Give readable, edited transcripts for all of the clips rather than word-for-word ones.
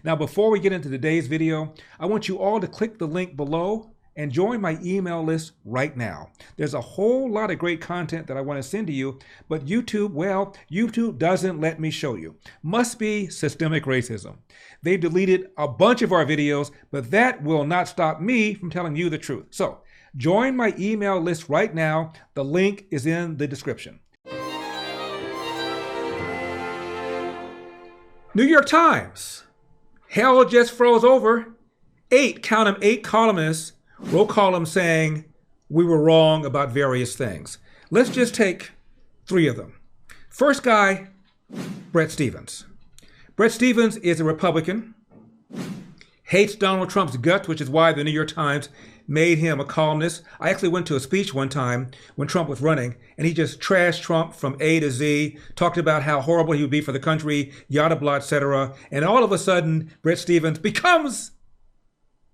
Now, before we get into today's video, I want you all to click the link below and join my email list right now. There's a whole lot of great content that I want to send to you, but YouTube doesn't let me show you. Must be systemic racism. They deleted a bunch of our videos, but that will not stop me from telling you the truth. So join my email list right now. The link is in the description. New York Times. Hell just froze over. 8 columnists wrote columns saying we were wrong about various things. Let's just take 3 of them. First guy, Bret Stephens. Bret Stephens is a Republican, hates Donald Trump's guts, which is why the New York Times made him a columnist. I actually went to a speech one time when Trump was running, and he just trashed Trump from A to Z, talked about how horrible he would be for the country, yada blah, etc. And all of a sudden, Bret Stephens becomes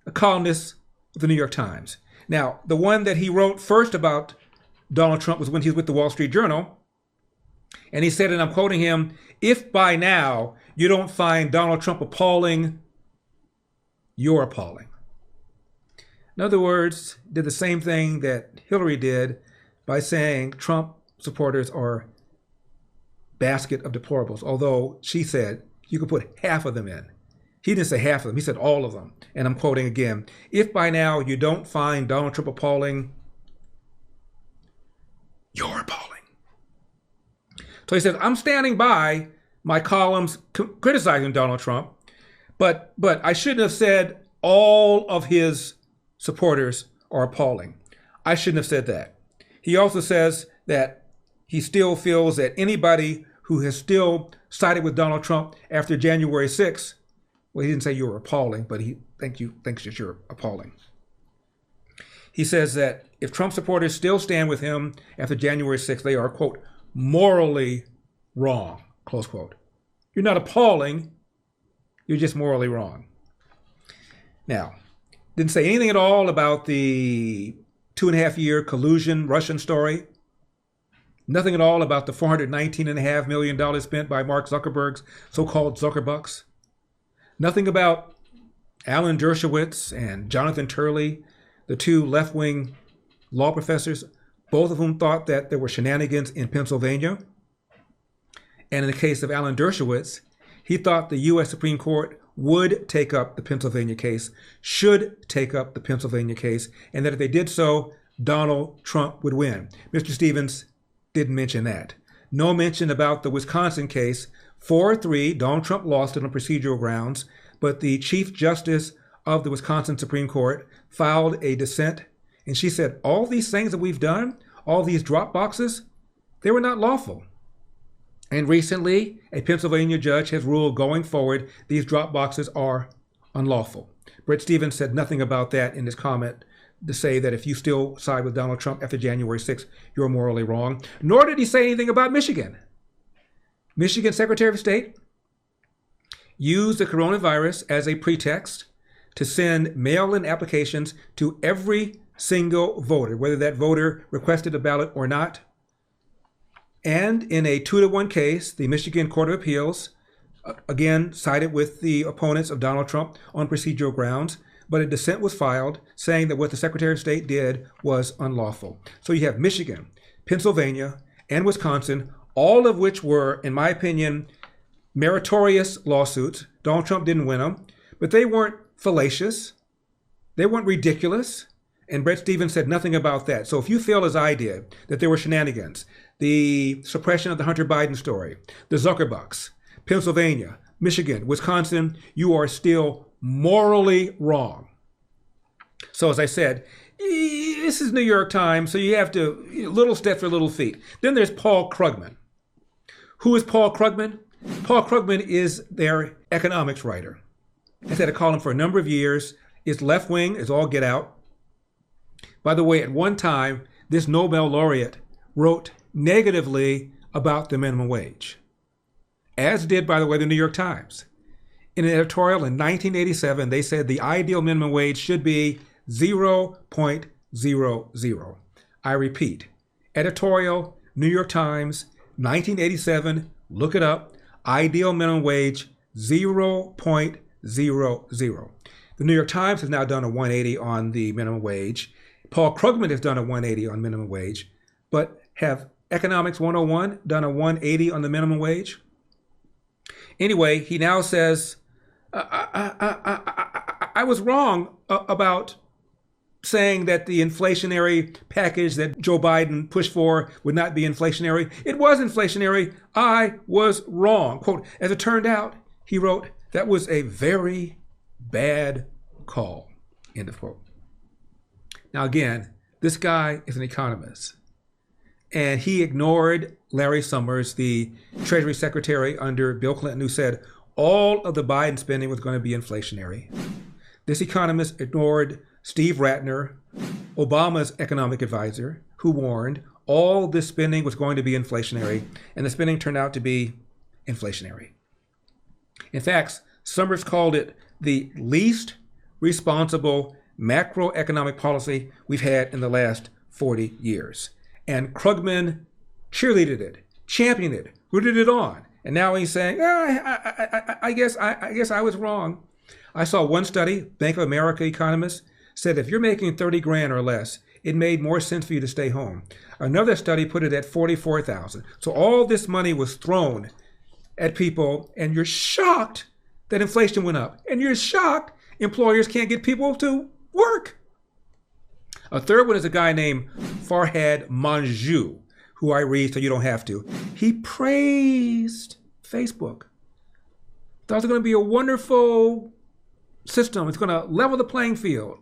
a columnist of the New York Times. Now, the one that he wrote first about Donald Trump was when he was with the Wall Street Journal. And he said, and I'm quoting him, "If by now you don't find Donald Trump appalling, you're appalling." In other words, did the same thing that Hillary did by saying Trump supporters are basket of deplorables, although she said you could put half of them in. He didn't say half of them, he said all of them. And I'm quoting again, "If by now you don't find Donald Trump appalling, you're appalling." So he says, I'm standing by my columns criticizing Donald Trump, but I shouldn't have said all of his supporters are appalling. I shouldn't have said that. He also says that he still feels that anybody who has still sided with Donald Trump after January 6th, well, he didn't say you were appalling, but he thinks that you're appalling. He says that if Trump supporters still stand with him after January 6th, they are, quote, morally wrong, close quote. You're not appalling, you're just morally wrong. Now, didn't say anything at all about the 2.5-year collusion Russian story. Nothing at all about the $419.5 million spent by Mark Zuckerberg's so-called Zuckerbucks. Nothing about Alan Dershowitz and Jonathan Turley, the 2 left-wing law professors, both of whom thought that there were shenanigans in Pennsylvania. And in the case of Alan Dershowitz, he thought the U.S. Supreme Court would take up the Pennsylvania case, should take up the Pennsylvania case, and that if they did so, Donald Trump would win. Mr. Stephens didn't mention that. No mention about the Wisconsin case. 4-3, Donald Trump lost it on procedural grounds, but the Chief Justice of the Wisconsin Supreme Court filed a dissent, and she said, all these things that we've done, all these drop boxes, they were not lawful. And recently, a Pennsylvania judge has ruled going forward, these drop boxes are unlawful. Bret Stephens said nothing about that in his comment to say that if you still side with Donald Trump after January 6th, you're morally wrong. Nor did he say anything about Michigan. Michigan Secretary of State used the coronavirus as a pretext to send mail-in applications to every single voter, whether that voter requested a ballot or not. And in a 2-1 case, the Michigan Court of Appeals, again, sided with the opponents of Donald Trump on procedural grounds, but a dissent was filed saying that what the Secretary of State did was unlawful. So you have Michigan, Pennsylvania, and Wisconsin, all of which were, in my opinion, meritorious lawsuits. Donald Trump didn't win them, but they weren't fallacious. They weren't ridiculous. And Bret Stephens said nothing about that. So if you feel as I did, that there were shenanigans, the suppression of the Hunter Biden story, the Zuckerbucks, Pennsylvania, Michigan, Wisconsin, you are still morally wrong. So as I said, this is New York Times, so you have to, little steps for little feet. Then there's Paul Krugman. Who is Paul Krugman? Paul Krugman is their economics writer. I've had a column for a number of years. It's left-wing, it's all get out. By the way, at one time, this Nobel laureate wrote negatively about the minimum wage, as did, by the way, the New York Times. In an editorial in 1987, they said the ideal minimum wage should be 0.00. I repeat, editorial, New York Times, 1987, look it up, ideal minimum wage, 0.00. The New York Times has now done a 180 on the minimum wage. Paul Krugman has done a 180 on minimum wage. But have Economics 101 done a 180 on the minimum wage? Anyway, he now says, I was wrong about saying that the inflationary package that Joe Biden pushed for would not be inflationary. It was inflationary. I was wrong. Quote, as it turned out, he wrote, that was a very bad call. End of quote. Now, again, this guy is an economist. And he ignored Larry Summers, the Treasury Secretary under Bill Clinton, who said all of the Biden spending was going to be inflationary. This economist ignored Steve Ratner, Obama's economic advisor, who warned all this spending was going to be inflationary, and the spending turned out to be inflationary. In fact, Summers called it the least responsible macroeconomic policy we've had in the last 40 years. And Krugman cheerleaded it, championed it, rooted it on. And now he's saying, I guess I was wrong. I saw one study, Bank of America economists said if you're making 30 grand or less, it made more sense for you to stay home. Another study put it at 44,000. So all this money was thrown at people, and you're shocked that inflation went up. And you're shocked employers can't get people to work. A third one is a guy named Farhad Manjoo, who I read so you don't have to. He praised Facebook. Thought it was going to be a wonderful system. It's going to level the playing field.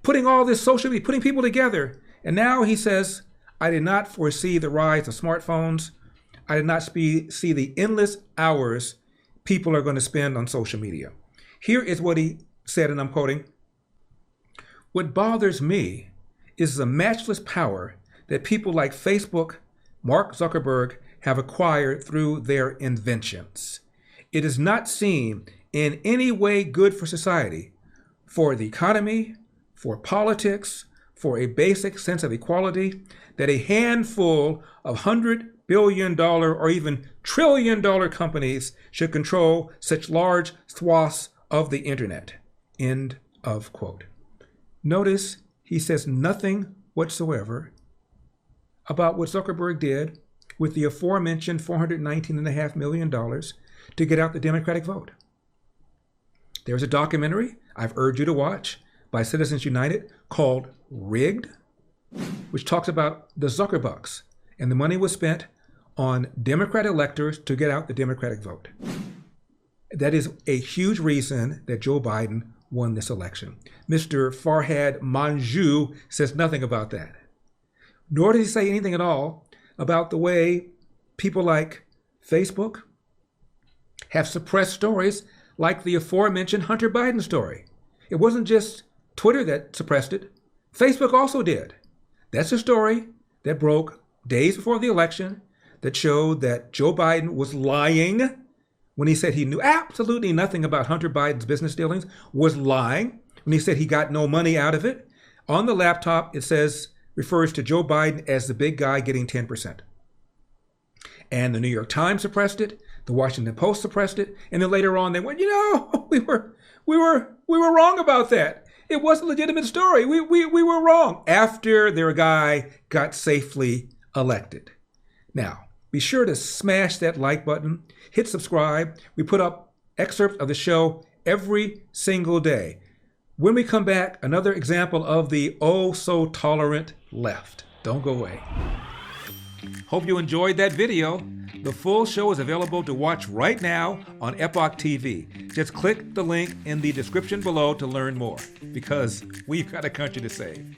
Putting all this social media, putting people together. And now he says, I did not foresee the rise of smartphones. I did not see the endless hours people are going to spend on social media. Here is what he said, and I'm quoting, what bothers me is the matchless power that people like Facebook, Mark Zuckerberg, have acquired through their inventions. It does not seem in any way good for society, for the economy, for politics, for a basic sense of equality, that a handful of $100 billion or even $1 trillion companies should control such large swaths of the internet. End of quote. Notice he says nothing whatsoever about what Zuckerberg did with the aforementioned $419.5 million to get out the Democratic vote. There's a documentary I've urged you to watch by Citizens United called Rigged, which talks about the Zuckerbucks, and the money was spent on Democrat electors to get out the Democratic vote. That is a huge reason that Joe Biden won this election. Mr. Farhad Manjoo says nothing about that. Nor does he say anything at all about the way people like Facebook have suppressed stories like the aforementioned Hunter Biden story. It wasn't just Twitter that suppressed it. Facebook also did. That's a story that broke days before the election that showed that Joe Biden was lying when he said he knew absolutely nothing about Hunter Biden's business dealings, was lying when he said he got no money out of it. On the laptop, it says, refers to Joe Biden as the big guy getting 10%. And the New York Times suppressed it. The Washington Post suppressed it. And then later on, they went, we were wrong about that. It was a legitimate story. We were wrong after their guy got safely elected. Now, be sure to smash that like button, hit subscribe. We put up excerpts of the show every single day. When we come back, another example of the oh so tolerant left. Don't go away. Hope you enjoyed that video. The full show is available to watch right now on Epoch TV. Just click the link in the description below to learn more, because we've got a country to save.